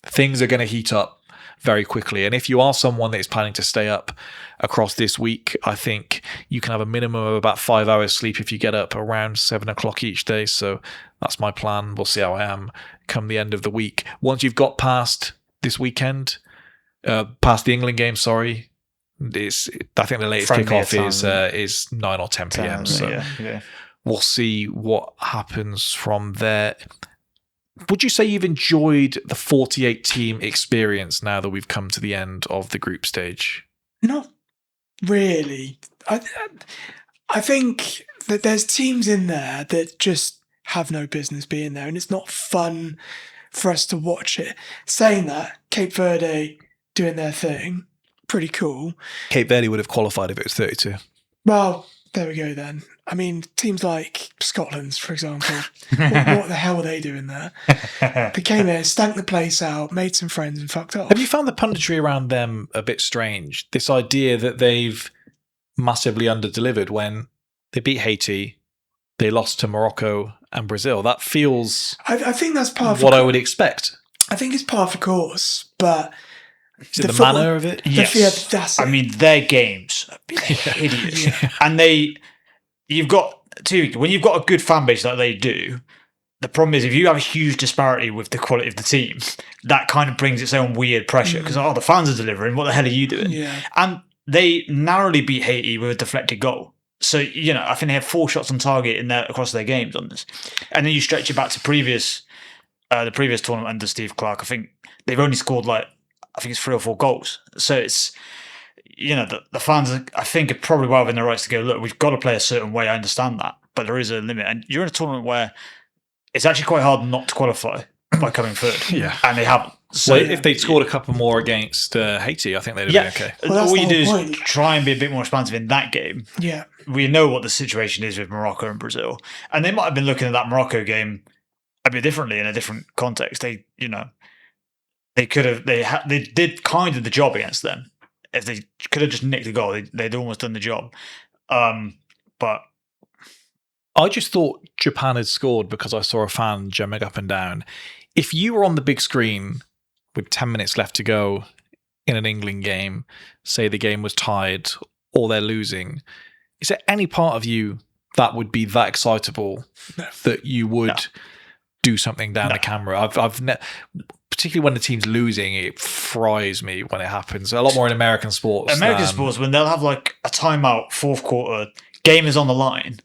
things are going to heat up very quickly. And if you are someone that is planning to stay up across this week, I think you can have a minimum of about 5 hours sleep if you get up around 7 o'clock each day. So that's my plan. We'll see how I am come the end of the week. Once you've got past this weekend, past the England game, I think the latest Friendly kickoff is 9 or 10 p.m. So we'll see what happens from there. Would you say you've enjoyed the 48-team experience now that we've come to the end of the group stage? Not really. I think that there's teams in there that just have no business being there, and it's not fun for us to watch it. Saying that, Cape Verde doing their thing, pretty cool. Cape Verde would have qualified if it was 32. Well, there we go then. I mean, teams like Scotland's, for example, what the hell are they doing there? They came here, stank the place out, made some friends and fucked off. Have you found the punditry around them a bit strange? This idea that they've massively underdelivered when they beat Haiti, they lost to Morocco and Brazil. That feels I think that's part of what I would expect. I think it's part of the course, but is it the manner of it? Yes. That's it. I mean, their games are hideous. And you've got when you've got a good fan base like they do, the problem is if you have a huge disparity with the quality of the team, that kind of brings its own weird pressure because, the fans are delivering. What the hell are you doing? Yeah. And they narrowly beat Haiti with a deflected goal. So, I think they have 4 shots on target across their games on this. And then you stretch it back to the previous tournament under Steve Clark. I think they've only scored I think it's 3 or 4 goals. So it's, the fans, I think, are probably well within their rights to go, look, we've got to play a certain way. I understand that. But there is a limit. And you're in a tournament where it's actually quite hard not to qualify by coming third. Yeah. And they haven't. So if they'd scored a couple more against Haiti, I think they'd have been okay. Well, all you do is try and be a bit more responsive in that game. Yeah. We know what the situation is with Morocco and Brazil. And they might have been looking at that Morocco game a bit differently in a different context. They did kind of the job against them. If they could have just nicked the goal, they'd almost done the job. But I just thought Japan had scored because I saw a fan jumping up and down. if you were on the big screen with 10 minutes left to go in an England game, say the game was tied or they're losing, is there any part of you that would be that excitable that you would do something down the camera? Particularly when the team's losing, it fries me when it happens. A lot more in American sports. Sports, when they'll have like a timeout, fourth quarter, game is on the line,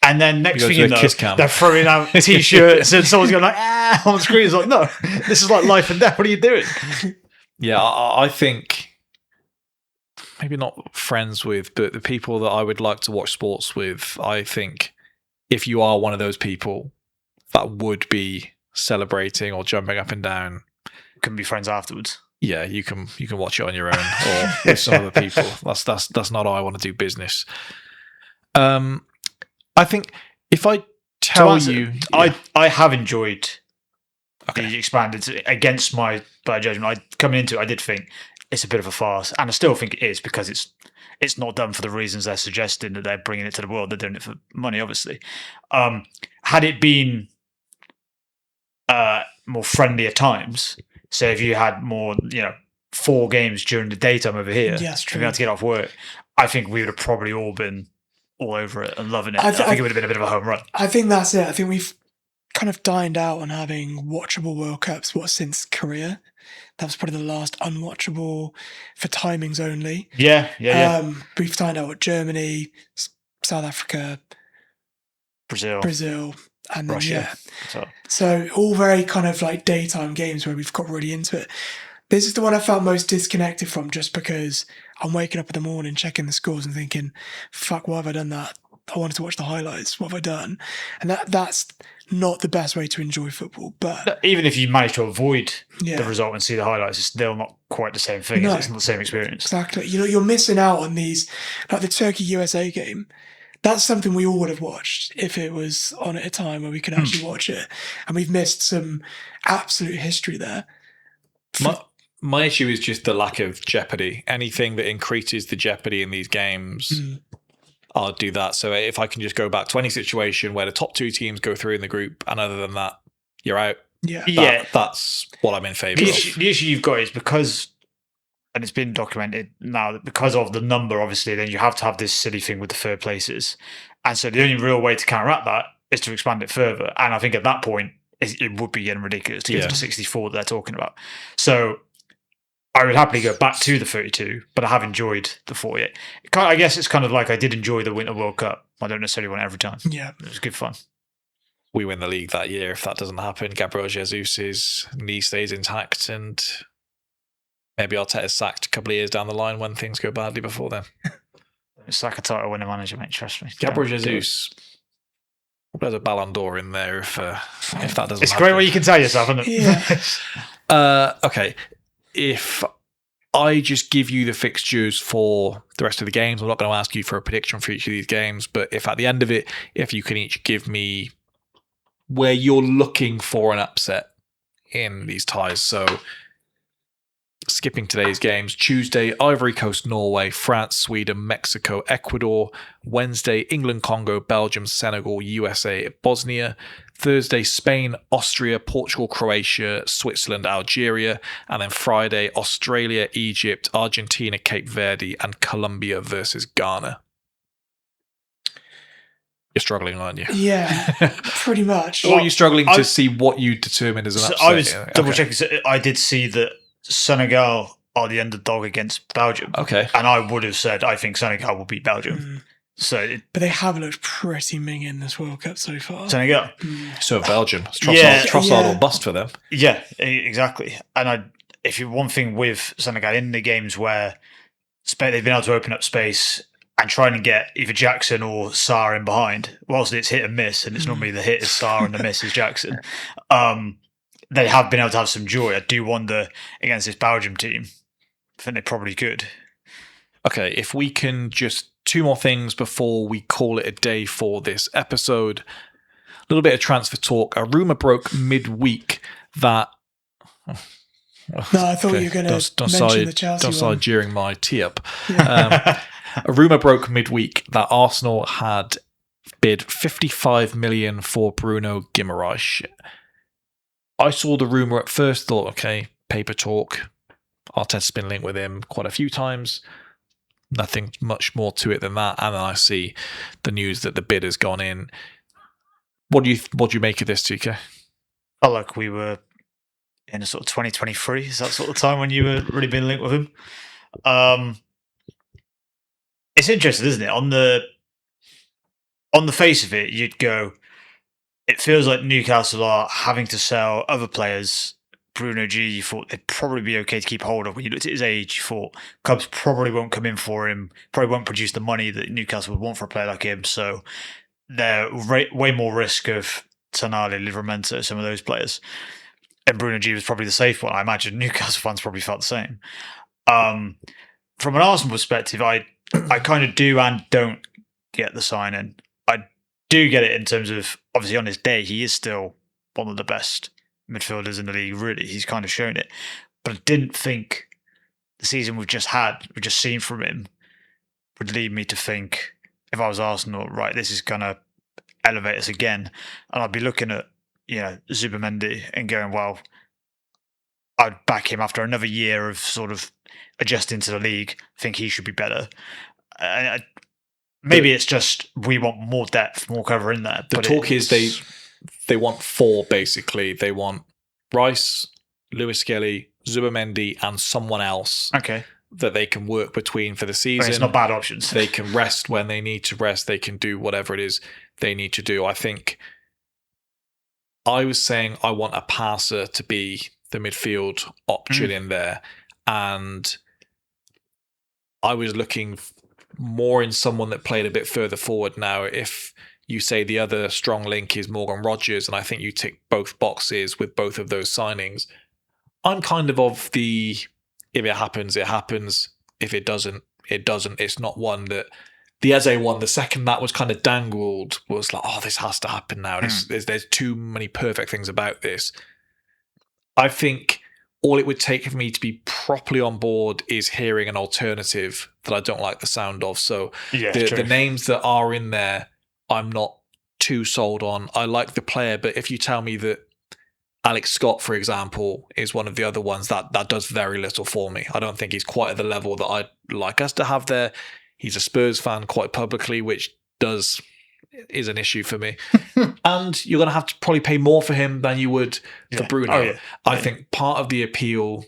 and then next thing you know, they're throwing out t-shirts and someone's going like, on the screen. It's like, no, this is like life and death. What are you doing? Yeah, I think maybe not friends with, but the people that I would like to watch sports with, I think if you are one of those people that would be celebrating or jumping up and down, can be friends afterwards. Yeah, you can watch it on your own or with some other people. That's not how I want to do business. I think if I tell you, I have enjoyed the expanded against my bad judgment. Coming into it, I did think it's a bit of a farce, and I still think it is because it's not done for the reasons they're suggesting that they're bringing it to the world. They're doing it for money, obviously. Had it been more friendly at times, so if you had more, 4 games during the daytime over here, true. We had to get off work, I think we would have probably all been all over it and loving it. I think it would have been a bit of a home run. I think that's it. I think we've kind of dined out on having watchable World Cups, since Korea. That was probably the last unwatchable for timings only. Yeah. We've dined out with Germany, South Africa, Brazil, and then, Russia. So all very kind of like daytime games where we've got really into it. This is the one I felt most disconnected from, just because I'm waking up in the morning, checking the scores and thinking, fuck, why have I done that? I wanted to watch the highlights. What have I done? And that's not the best way to enjoy football. But even if you manage to avoid the result and see the highlights, it's still not quite the same thing. No, it's not the same experience. Exactly. You're missing out on these, like the Turkey-USA game. That's something we all would have watched if it was on at a time where we could actually watch it. And we've missed some absolute history there. My issue is just the lack of jeopardy. Anything that increases the jeopardy in these games, I'll do that. So if I can just go back to any situation where the top 2 teams go through in the group, and other than that, you're out. That's what I'm in favour of. The issue you've got is because, and it's been documented now, that because of the number, obviously, then you have to have this silly thing with the third places. And so the only real way to counteract that is to expand it further. And I think at that point, it would be getting ridiculous to get to the 64 that they're talking about. So I would happily go back to the 32, but I have enjoyed the 48. I guess it's kind of like I did enjoy the Winter World Cup. I don't necessarily want it every time. Yeah. It was good fun. We win the league that year. If that doesn't happen, Gabriel Jesus' knee stays intact, and maybe Arteta's sacked a couple of years down the line when things go badly before then. It's like a title winning manager, mate. Trust me. Gabriel Jesus. There's a Ballon d'Or in there if that doesn't It's happen. great what you can tell yourself, isn't it? Yeah. Okay. If I just give you the fixtures for the rest of the games, I'm not going to ask you for a prediction for each of these games, but if at the end of it, if you can each give me where you're looking for an upset in these ties. So skipping today's games, Tuesday, Ivory Coast, Norway, France, Sweden, Mexico, Ecuador. Wednesday, England, Congo, Belgium, Senegal, USA, Bosnia. Thursday, Spain, Austria, Portugal, Croatia, Switzerland, Algeria. And then Friday, Australia, Egypt, Argentina, Cape Verde, and Colombia versus Ghana. You're struggling, aren't you? Yeah, pretty much. Or are you struggling to see what you determine as an upset? I was double checking. So I did see that Senegal are the underdog against Belgium. Okay. And I would have said I think Senegal will beat Belgium. But they have looked pretty minging in this World Cup so far. Senegal. So Belgium. It's Trossard or bust for them. Yeah, exactly. And if you one thing with Senegal in the games where they've been able to open up space and trying to get either Jackson or Sarr in behind, whilst it's hit and miss, and it's normally the hit is Sarr and the miss is Jackson, they have been able to have some joy. I do wonder against this Belgium team, I think they probably could. Okay, if we can just 2 more things before we call it a day for this episode. A little bit of transfer talk. A rumour broke midweek that... No, I thought you were going to mention the Chelsea Don't one. side during my tee-up. Yeah. A rumour broke midweek that Arsenal had bid 55 million for Bruno Guimaraes. I saw the rumour at first, thought, okay, paper talk. Arteta's been linked with him quite a few times. Nothing much more to it than that. And then I see the news that the bid has gone in. What do you make of this, TK? Felt like we were in a sort of 2023. Is that sort of time when you were really being linked with him? It's interesting, isn't it? On the face of it, you'd go, it feels like Newcastle are having to sell other players. Bruno G, you thought they'd probably be okay to keep hold of. When you looked at his age, you thought Cubs probably won't come in for him, probably won't produce the money that Newcastle would want for a player like him. So they're way more risk of Tonali, Livramento, some of those players. And Bruno G was probably the safe one. I imagine Newcastle fans probably felt the same. From an Arsenal perspective, I kind of do and don't get the sign-in. I do get it in terms of, obviously on his day, he is still one of the best midfielders in the league, really. He's kind of shown it. But I didn't think the season we've just seen from him, would lead me to think, if I was Arsenal, right, this is going to elevate us again. And I'd be looking at, Zubimendi and going, well, I'd back him after another year of sort of adjusting to the league. I think he should be better. Maybe it's just we want more depth, more cover in there. The talk is they want 4, basically. They want Rice, Lewis Skelly, Zubimendi, and someone else that they can work between for the season. It's not bad options. They can rest when they need to rest. They can do whatever it is they need to do. I think I was saying I want a passer to be the midfield option in there. And I was looking more in someone that played a bit further forward. Now, if you say the other strong link is Morgan Rogers, and I think you tick both boxes with both of those signings, I'm kind of the, if it happens, it happens. If it doesn't, it doesn't. It's not one that the Eze one, the second that was kind of dangled, was like, oh, this has to happen now. There's too many perfect things about this. I think all it would take for me to be properly on board is hearing an alternative that I don't like the sound of. So the names that are in there, I'm not too sold on. I like the player, but if you tell me that Alex Scott, for example, is one of the other ones, that does very little for me. I don't think he's quite at the level that I'd like us to have there. He's a Spurs fan quite publicly, which is an issue for me. And you're going to have to probably pay more for him than you would for Bruno. I think part of the appeal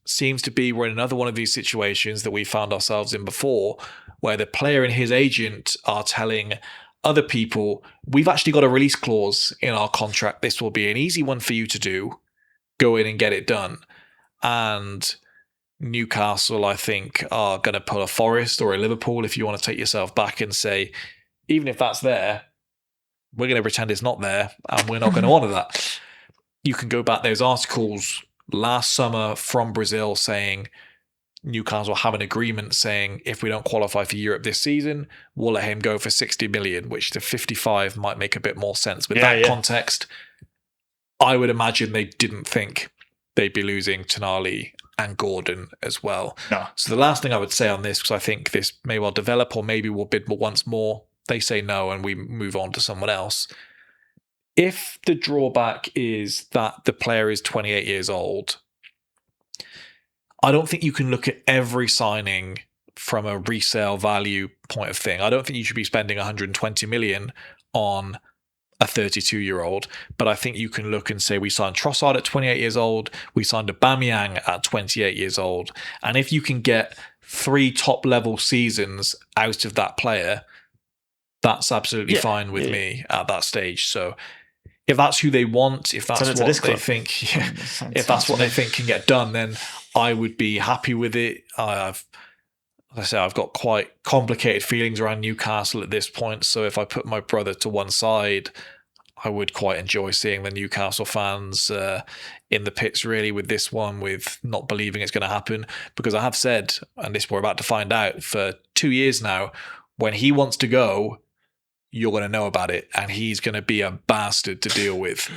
seems to be we're in another one of these situations that we found ourselves in before, where the player and his agent are telling other people, we've actually got a release clause in our contract. This will be an easy one for you to do. Go in and get it done. And Newcastle, I think, are going to pull a Forest or a Liverpool if you want to take yourself back and say, even if that's there, we're going to pretend it's not there and we're not going to honour that. You can go back, there's articles last summer from Brazil saying Newcastle have an agreement saying if we don't qualify for Europe this season, we'll let him go for 60 million, which to 55 might make a bit more sense. With that context, I would imagine they didn't think they'd be losing Tonali and Gordon as well. No. So the last thing I would say on this, because I think this may well develop or maybe we'll bid once more, they say no and we move on to someone else. If the drawback is that the player is 28 years old, I don't think you can look at every signing from a resale value point of thing. I don't think you should be spending 120 million on a 32-year-old, but I think you can look and say we signed Trossard at 28 years old, we signed Aubameyang at 28 years old, and if you can get 3 top-level seasons out of that player, that's absolutely fine with me at that stage. So if that's who they want, if that's what they think, if that's what they think can get done, then I would be happy with it. I've got quite complicated feelings around Newcastle at this point. So if I put my brother to one side, I would quite enjoy seeing the Newcastle fans in the pits really with this one, with not believing it's going to happen. Because I have said, and this we're about to find out, for 2 years now, when he wants to go, you're going to know about it, and he's going to be a bastard to deal with.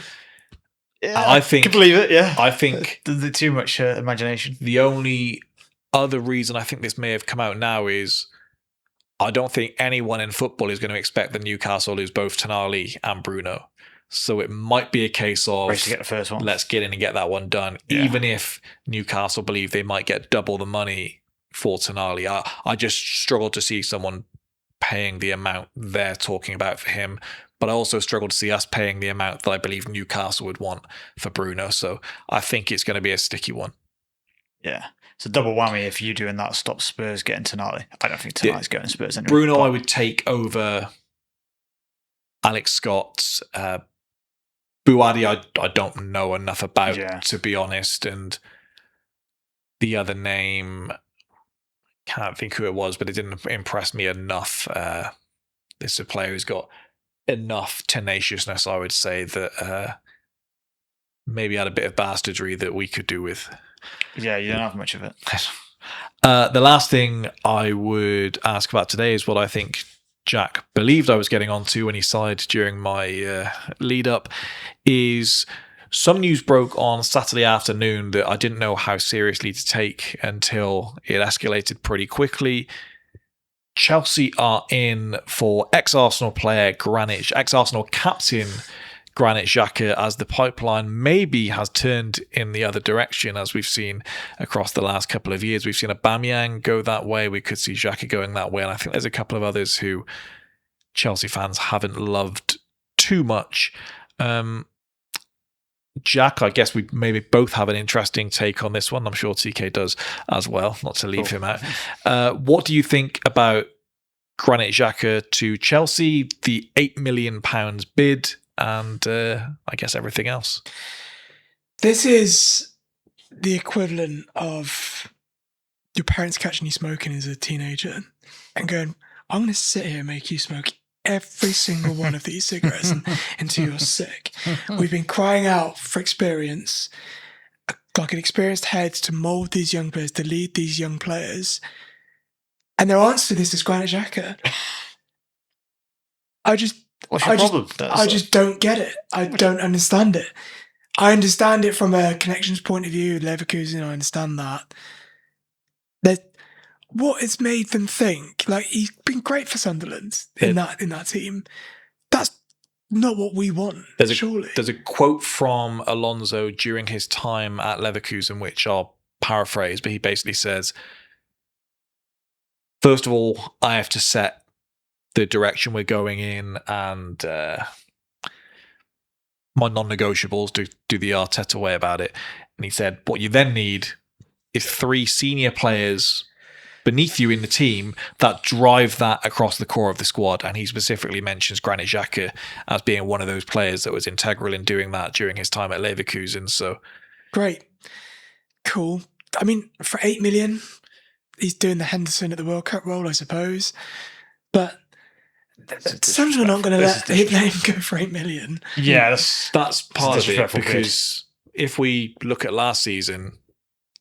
I can believe it, I think there's too much imagination. The only other reason I think this may have come out now is I don't think anyone in football is going to expect that Newcastle lose both Tonali and Bruno. So it might be a case of Race to get the first one. let's get in and get that one done, Yeah. even if Newcastle believe they might get double the money for Tonali. I just struggle to see someone paying the amount they're talking about for him, but I also struggle to see us paying the amount that I believe Newcastle would want for Bruno. So I think it's going to be a sticky one. Yeah. It's a double whammy if you doing that stops Spurs getting Tonali. I don't think Tonali's going to Spurs anyway. Bruno, but I would take over Alex Scott. Buadi, I don't know enough about, to be honest. And the other name, can't think who it was, but it didn't impress me enough. This is a player who's got enough tenaciousness, I would say, that maybe had a bit of bastardry that we could do with. Yeah, you don't have much of it. The last thing I would ask about today is what I think Jack believed I was getting onto when he sighed during my lead up, is some news broke on Saturday afternoon that I didn't know how seriously to take until it escalated pretty quickly. Chelsea are in for ex-Arsenal player ex-Arsenal captain Granit Xhaka, as the pipeline maybe has turned in the other direction, as we've seen across the last couple of years. We've seen Aubameyang go that way. We could see Xhaka going that way. And I think there's a couple of others who Chelsea fans haven't loved too much. Jack, I guess we maybe both have an interesting take on this one. I'm sure TK does as well, not to leave him out. What do you think about Granit Xhaka to Chelsea, the £8 million bid, and I guess everything else? This is the equivalent of your parents catching you smoking as a teenager and going, I'm going to sit here and make you smoke every single one of these cigarettes until you're sick. We've been crying out for experience, like an experienced head to mould these young players, to lead these young players. And their answer to this is Granit Xhaka. What's your problem? I just don't get it. I don't understand it. I understand it from a connections point of view, Leverkusen, I understand that. What has made them think, like, he's been great for Sunderland in that team. That's not what we want, surely. There's a quote from Alonso during his time at Leverkusen, which I'll paraphrase, but he basically says, first of all, I have to set the direction we're going in, and my non-negotiables, do the Arteta way about it. And he said, what you then need is 3 senior players beneath you in the team that drive that across the core of the squad. And he specifically mentions Granit Xhaka as being one of those players that was integral in doing that during his time at Leverkusen. So great. Cool. I mean, for 8 million, he's doing the Henderson at the World Cup role, I suppose. But Sunderland aren't going to let him go for 8 million. Yeah, that's part of it, because if we look at last season,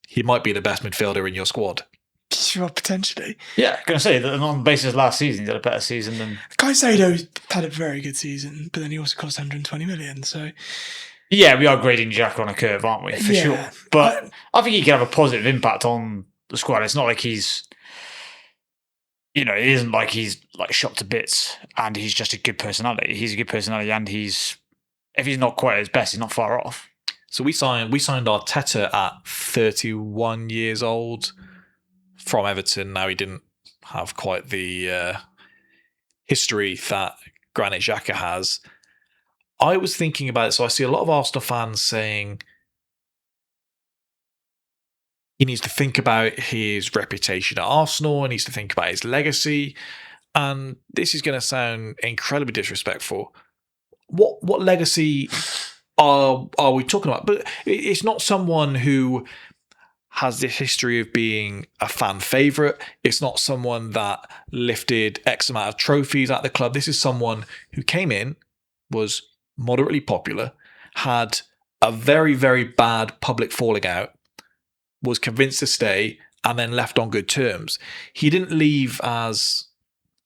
he might be the best midfielder in your squad. Sure, potentially. Yeah, I'm going to say that on the basis of last season, he had a better season than... Caicedo had a very good season, but then he also cost 120 million, so... Yeah, we are grading Xhaka on a curve, aren't we? For sure. But I think he can have a positive impact on the squad. It's not like he's... You know, it isn't like he's like shot to bits and he's just a good personality. He's a good personality, and if he's not quite at his best, he's not far off. So we signed Arteta at 31 years old from Everton. Now, he didn't have quite the history that Granit Xhaka has. I was thinking about it, so I see a lot of Arsenal fans saying he needs to think about his reputation at Arsenal, he needs to think about his legacy, and this is going to sound incredibly disrespectful. What legacy are we talking about? But it's not someone who has this history of being a fan favourite. It's not someone that lifted X amount of trophies at the club. This is someone who came in, was moderately popular, had a very, very bad public falling out, was convinced to stay, and then left on good terms. He didn't leave as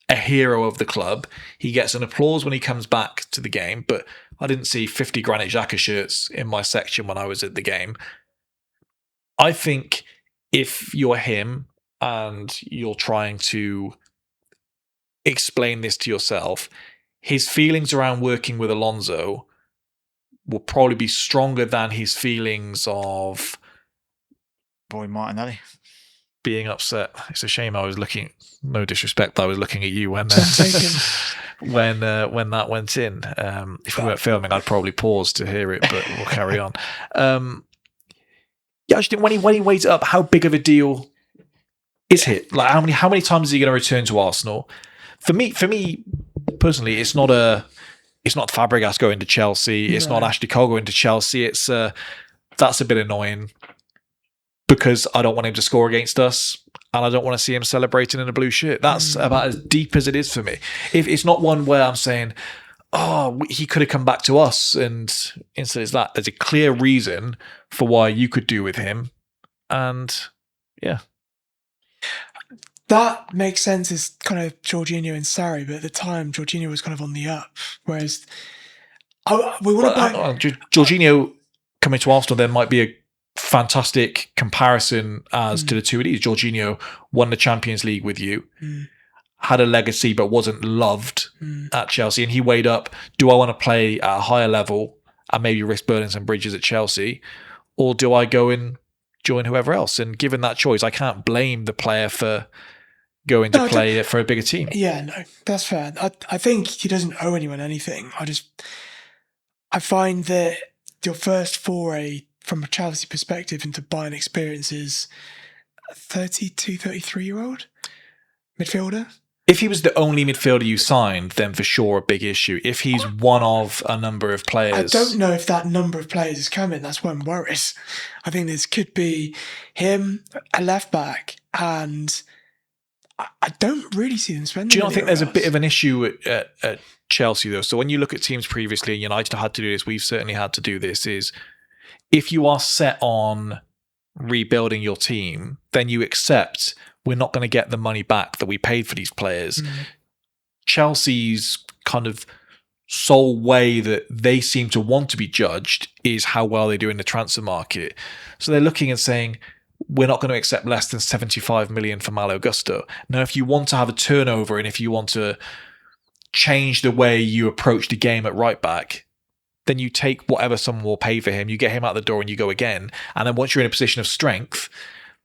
a hero of the club. He gets an applause when he comes back to the game, but I didn't see 50 Granit Xhaka shirts in my section when I was at the game. I think if you're him and you're trying to explain this to yourself, his feelings around working with Alonso will probably be stronger than his feelings of Boy Martinelli. being upset. It's a shame I was looking, no disrespect, I was looking at you when when that went in. If we weren't filming, I'd probably pause to hear it, but we'll carry on. Yeah, I just think when he weighs it up, how big of a deal is it? Like how many times is he going to return to Arsenal? For me personally, it's not Fabregas going to Chelsea. It's not Ashley Cole going to Chelsea. It's that's a bit annoying because I don't want him to score against us, and I don't want to see him celebrating in a blue shirt. That's about as deep as it is for me. If it's not one where I'm saying, oh, he could have come back to us, and instead it's that. There's a clear reason for why you could do with him, and yeah. That makes sense as kind of Jorginho and Sarri, but at the time, Jorginho was kind of on the up, whereas we want to Jorginho coming to Arsenal then might be a fantastic comparison as to the two of these. Jorginho won the Champions League with you, had a legacy but wasn't loved at Chelsea, and he weighed up, do I want to play at a higher level and maybe risk burning some bridges at Chelsea, or do I go and join whoever else? And given that choice, I can't blame the player for going to play for a bigger team. Yeah, no, that's fair. I think he doesn't owe anyone anything. I find that your first foray from a Chelsea perspective into buying experiences, a 32, 33-year-old midfielder. If he was the only midfielder you signed, then for sure a big issue. If he's one of a number of players, I don't know if that number of players is coming. That's what I'm worried. I think this could be him, a left back, and I don't really see them spending. Do you not think there's else. a bit of an issue at Chelsea though? So when you look at teams previously, and United had to do this, we've certainly had to do this, is if you are set on rebuilding your team, then you accept we're not going to get the money back that we paid for these players. Chelsea's kind of sole way that they seem to want to be judged is how well they do in the transfer market. So they're looking and saying, we're not going to accept less than 75 million for Malo Gusto. Now, if you want to have a turnover and if you want to change the way you approach the game at right back, then you take whatever someone will pay for him, you get him out the door and you go again. And then once you're in a position of strength,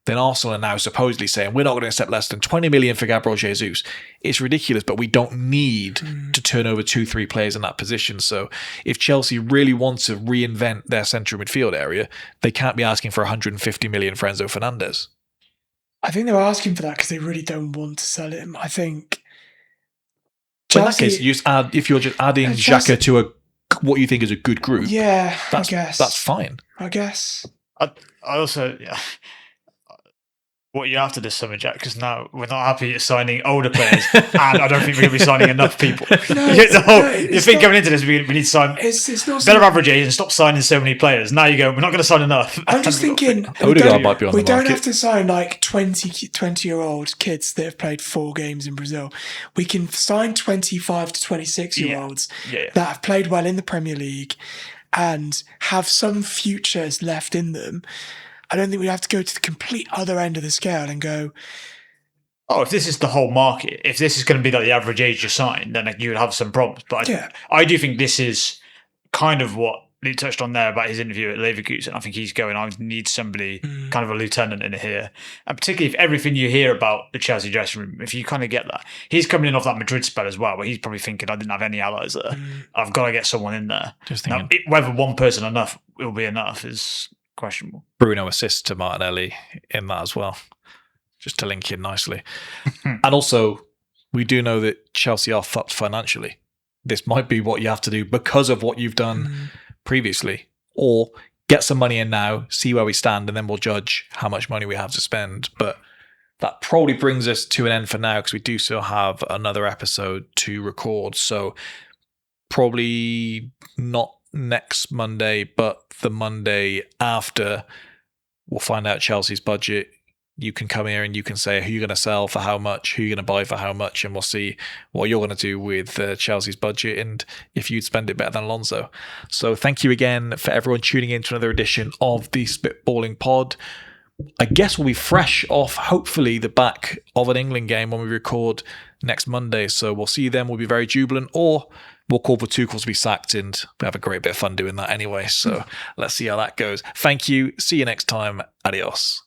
then Arsenal are now supposedly saying, we're not going to accept less than 20 million for Gabriel Jesus. It's ridiculous, but we don't need to turn over 2-3 players in that position. So if Chelsea really want to reinvent their central midfield area, they can't be asking for 150 million for Enzo Fernandez. I think they're asking for that because they really don't want to sell him. I think So in that case, you just add, if you're just adding Xhaka to what you think is a good group, I guess that's fine. I guess. I also, what you after this summer, Jack? Because now we're not happy at signing older players, and I don't think we're going to be signing enough people. You think going into this, we need to sign it's not better average age and stop signing so many players. Now you go, we're not going to sign enough. I'm just thinking, Odegaard might be on the market. We don't have to sign like 20-year-old kids that have played 4 games in Brazil. We can sign 25 to 26-year-olds that have played well in the Premier League and have some futures left in them. I don't think we have to go to the complete other end of the scale and go, oh, if this is the whole market, if this is going to be like the average age you sign, then you would have some problems. But I do think this is kind of what Lee touched on there about his interview at Leverkusen. I think he's going, I need somebody, kind of a lieutenant in here. And particularly if everything you hear about the Chelsea dressing room, if you kind of get that. He's coming in off that Madrid spell as well, where he's probably thinking, I didn't have any allies there. I've got to get someone in there. Just thinking, now, whether one person enough will be enough is questionable. Bruno assists to Martinelli in that as well, just to link in nicely. And also, we do know that Chelsea are fucked financially. This might be what you have to do because of what you've done previously, or get some money in now, see where we stand, and then we'll judge how much money we have to spend. But that probably brings us to an end for now because we do still have another episode to record. So probably not next Monday, but the Monday after, we'll find out Chelsea's budget. You can come here and you can say who you're going to sell for how much, who you're going to buy for how much, and we'll see what you're going to do with Chelsea's budget and if you'd spend it better than Alonso. So thank you again for everyone tuning in to another edition of the Spitballing Pod. I guess we'll be fresh off, hopefully, the back of an England game when we record next Monday. So we'll see you then. We'll be very jubilant, or we'll call for Tuchel to be sacked, and we have a great bit of fun doing that anyway. So let's see how that goes. Thank you. See you next time. Adios.